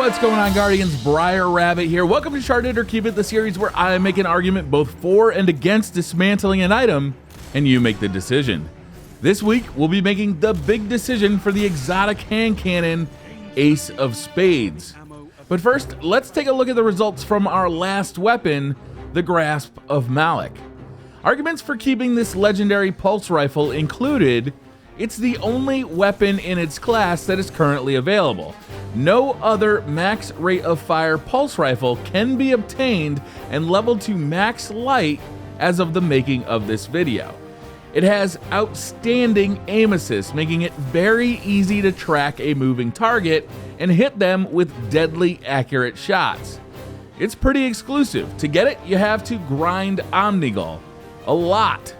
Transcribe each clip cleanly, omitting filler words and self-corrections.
What's going on, Guardians? Briar Rabbit here. Welcome to Chart It or Keep It, the series where I make an argument both for and against dismantling an item, and you make the decision. This week, we'll be making the big decision for the exotic hand cannon, Ace of Spades. But first, let's take a look at the results from our last weapon, the Grasp of Malak. Arguments for keeping this legendary pulse rifle included: it's the only weapon in its class that is currently available. No other max rate of fire pulse rifle can be obtained and leveled to max light as of the making of this video. It has outstanding aim assist, making it very easy to track a moving target and hit them with deadly accurate shots. It's pretty exclusive. To get it, you have to grind Omnigul a lot.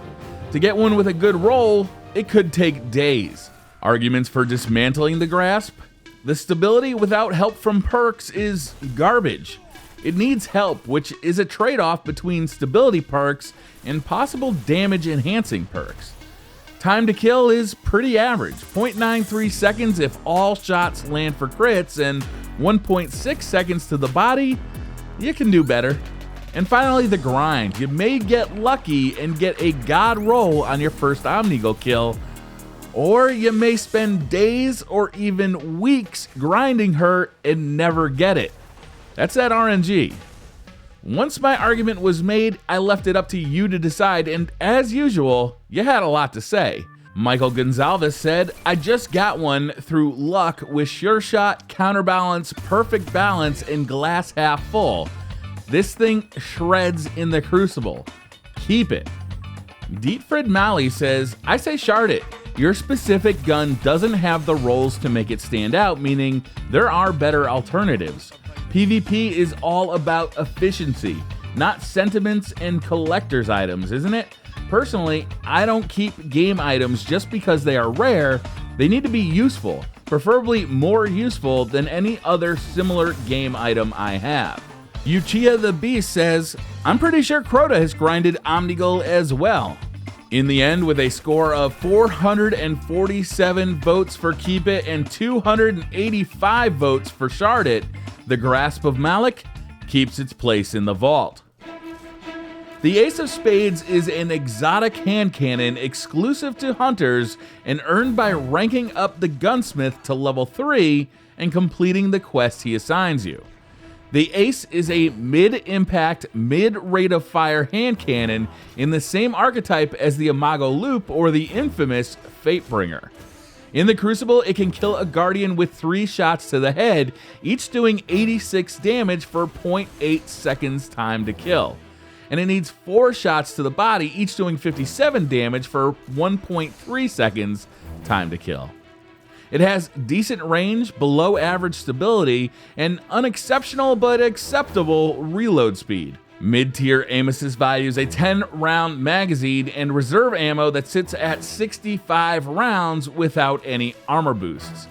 To get one with a good roll, it could take days. Arguments for dismantling the Grasp: the stability without help from perks is garbage. It needs help, which is a trade-off between stability perks and possible damage enhancing perks. Time to kill is pretty average, 0.93 seconds if all shots land for crits, and 1.6 seconds to the body. You can do better. And finally, the grind. You may get lucky and get a god roll on your first Omnigul kill, or you may spend days or even weeks grinding her and never get it. That's that RNG. Once my argument was made, I left it up to you to decide, and as usual, you had a lot to say. Michael Gonzalez said, "I just got one through luck with sure shot, counterbalance, perfect balance, and glass half full. This thing shreds in the Crucible. Keep it." Dietfried Malley says, "I say shard it. Your specific gun doesn't have the rolls to make it stand out, meaning there are better alternatives. PvP is all about efficiency, not sentiments and collector's items, isn't it? Personally, I don't keep game items just because they are rare. They need to be useful, preferably more useful than any other similar game item I have." Uchiha the Beast says, "I'm pretty sure Crota has grinded Omnigul as well." In the end, with a score of 447 votes for Keep It and 285 votes for Shard It, the Grasp of Malak keeps its place in the vault. The Ace of Spades is an exotic hand cannon exclusive to hunters and earned by ranking up the gunsmith to level 3 and completing the quest he assigns you. The Ace is a mid-impact, mid-rate of fire hand cannon in the same archetype as the Imago Loop or the infamous Fatebringer. In the Crucible, it can kill a Guardian with 3 shots to the head, each doing 86 damage for 0.8 seconds time to kill. And it needs 4 shots to the body, each doing 57 damage for 1.3 seconds time to kill. It has decent range, below average stability, and unexceptional but acceptable reload speed. Mid-tier aim assist values a 10-round magazine and reserve ammo that sits at 65 rounds without any armor boosts.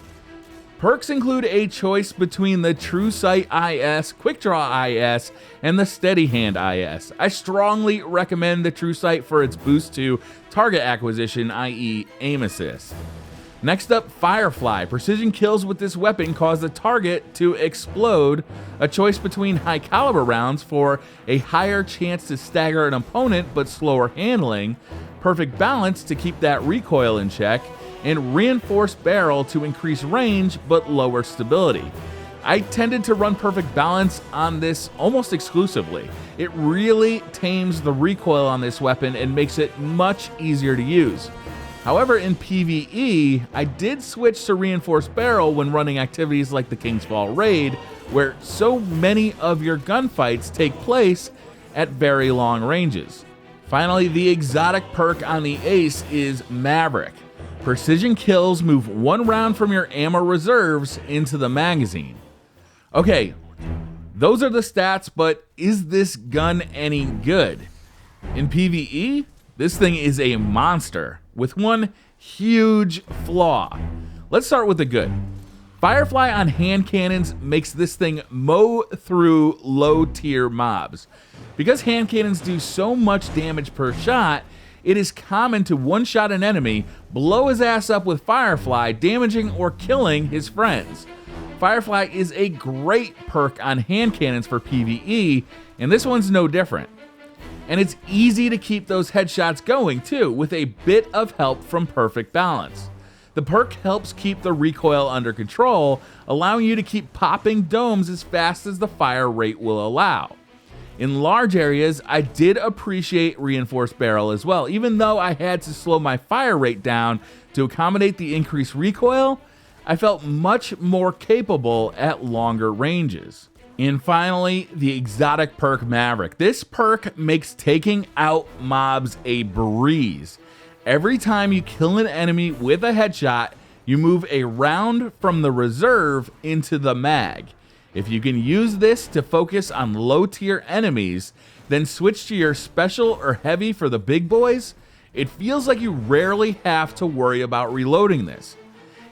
Perks include a choice between the True Sight IS, Quick Draw IS, and the Steady Hand IS. I strongly recommend the True Sight for its boost to target acquisition, i.e. aim assist. Next up, Firefly. Precision kills with this weapon cause the target to explode, a choice between high caliber rounds for a higher chance to stagger an opponent but slower handling, perfect balance to keep that recoil in check, and reinforced barrel to increase range but lower stability. I tended to run perfect balance on this almost exclusively. It really tames the recoil on this weapon and makes it much easier to use. However, in PvE, I did switch to reinforced barrel when running activities like the King's Fall Raid, where so many of your gunfights take place at very long ranges. Finally, the exotic perk on the Ace is Maverick. Precision kills move 1 round from your ammo reserves into the magazine. Okay, those are the stats, but is this gun any good? In PvE, this thing is a monster, with one huge flaw. Let's start with the good. Firefly on hand cannons makes this thing mow through low tier mobs. Because hand cannons do so much damage per shot, it is common to one-shot an enemy, blow his ass up with Firefly, damaging or killing his friends. Firefly is a great perk on hand cannons for PvE, and this one's no different. And it's easy to keep those headshots going too, with a bit of help from Perfect Balance. The perk helps keep the recoil under control, allowing you to keep popping domes as fast as the fire rate will allow. In large areas, I did appreciate Reinforced Barrel as well. Even though I had to slow my fire rate down to accommodate the increased recoil, I felt much more capable at longer ranges. And finally, the exotic perk Maverick. This perk makes taking out mobs a breeze. Every time you kill an enemy with a headshot, you move a round from the reserve into the mag. If you can use this to focus on low tier enemies, then switch to your special or heavy for the big boys, it feels like you rarely have to worry about reloading this.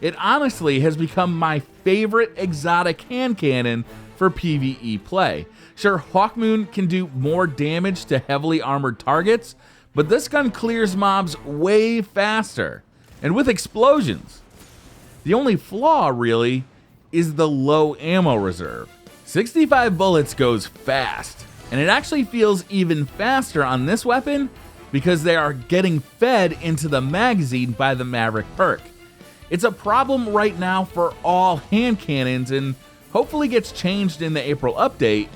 It honestly has become my favorite exotic hand cannon for PvE play. Sure, Hawkmoon can do more damage to heavily armored targets, but this gun clears mobs way faster, and with explosions. The only flaw, really, is the low ammo reserve. 65 bullets goes fast, and it actually feels even faster on this weapon because they are getting fed into the magazine by the Maverick perk. It's a problem right now for all hand cannons and hopefully gets changed in the April update,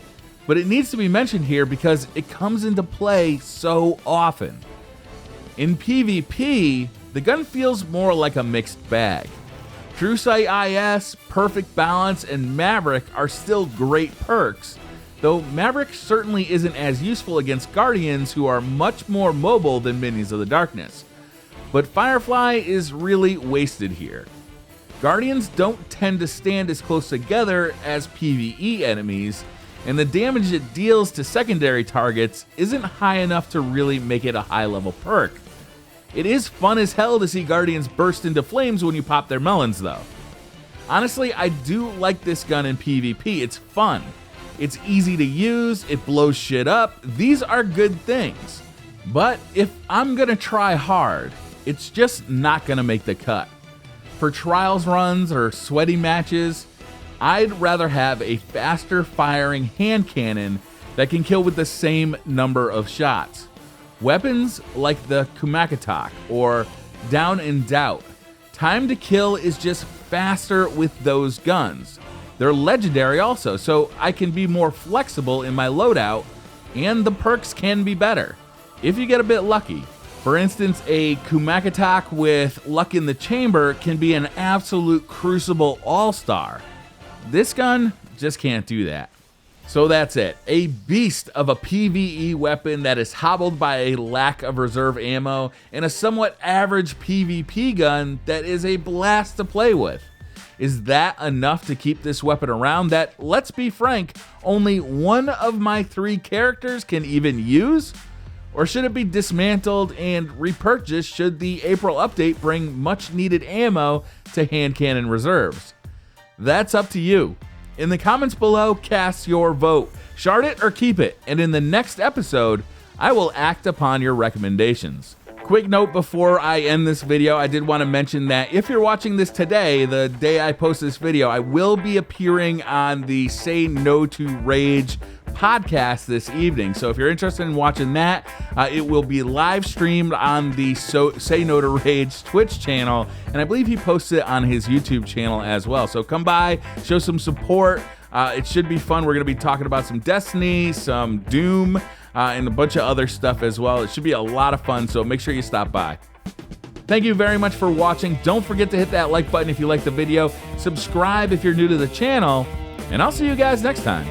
but it needs to be mentioned here because it comes into play so often. In PvP, the gun feels more like a mixed bag. True Sight IS, Perfect Balance, and Maverick are still great perks, though Maverick certainly isn't as useful against Guardians who are much more mobile than Minions of the Darkness. But Firefly is really wasted here. Guardians don't tend to stand as close together as PvE enemies, and the damage it deals to secondary targets isn't high enough to really make it a high-level perk. It is fun as hell to see Guardians burst into flames when you pop their melons though. Honestly, I do like this gun in PvP, it's fun. It's easy to use, it blows shit up, these are good things. But if I'm gonna try hard, it's just not gonna make the cut. For trials runs or sweaty matches, I'd rather have a faster firing hand cannon that can kill with the same number of shots. Weapons like the Kumakatak or Down and Doubt, time to kill is just faster with those guns. They're legendary also, so I can be more flexible in my loadout, and the perks can be better, if you get a bit lucky. For instance, a Kumakatak with Luck in the Chamber can be an absolute crucible all-star. This gun just can't do that. So that's it. A beast of a PvE weapon that is hobbled by a lack of reserve ammo, and a somewhat average PvP gun that is a blast to play with. Is that enough to keep this weapon around that, let's be frank, only one of my 3 characters can even use? Or should it be dismantled and repurchased should the April update bring much needed ammo to hand cannon reserves? That's up to you. In the comments below, cast your vote. Shard it or keep it, and in the next episode, I will act upon your recommendations. Quick note before I end this video, I did want to mention that if you're watching this today, the day I post this video, I will be appearing on the Say No to Rage podcast this evening. So if you're interested in watching that, it will be live streamed on the Say No to Rage Twitch channel, and I believe he posts it on his YouTube channel as well. So come by, show some support. It should be fun. We're going to be talking about some Destiny, some Doom, and a bunch of other stuff as well. It should be a lot of fun, so make sure you stop by. Thank you very much for watching. Don't forget to hit that like button if you like the video. Subscribe if you're new to the channel, and I'll see you guys next time.